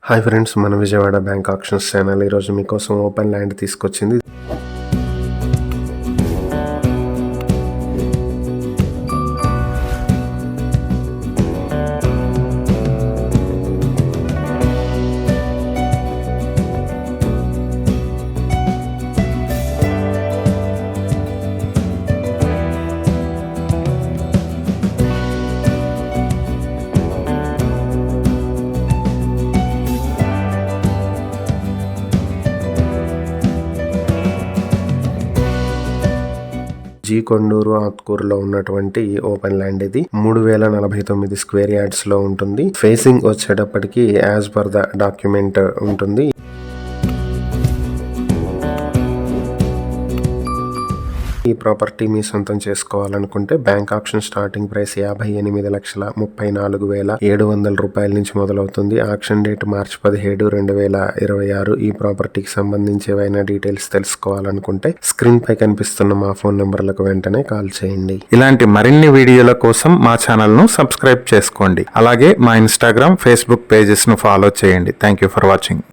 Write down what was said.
Hi friends, మన Vijayawada bank options channel ఈరోజు మీకోసం ఓపెన్ ల్యాండ్ తీసుకొచ్చింది. జీ కొండూరు ఆత్కూరులో ఉన్నటువంటి ఓపెన్ ల్యాండ్ ఇది 3049 స్క్వేర్ యార్డ్స్ లో ఉంటుంది. ఫేసింగ్ వచ్చేటప్పటికి యాజ్ పర్ ద డాక్యుమెంట్ ఉంటుంది. ఈ ప్రాపర్టీ మీ సొంతం చేసుకోవాలనుకుంటే బ్యాంక్ ఆప్షన్ స్టార్టింగ్ ప్రైస్ 58,34,700 రూపాయల నుంచి మొదలవుతుంది. ఆప్షన్ డేట్ మార్చి 17, 2026. ఈ ప్రాపర్టీకి సంబంధించి ఏవైనా డీటెయిల్స్ తెలుసుకోవాలనుకుంటే స్క్రీన్ పై కనిపిస్తున్న మా ఫోన్ నెంబర్లకు వెంటనే కాల్ చేయండి. ఇలాంటి మరిన్ని వీడియోల కోసం మా ఛానల్ ను సబ్స్క్రైబ్ చేసుకోండి. అలాగే మా ఇన్స్టాగ్రామ్, ఫేస్బుక్ పేజెస్ ను ఫాలో చేయండి. Thank you for watching.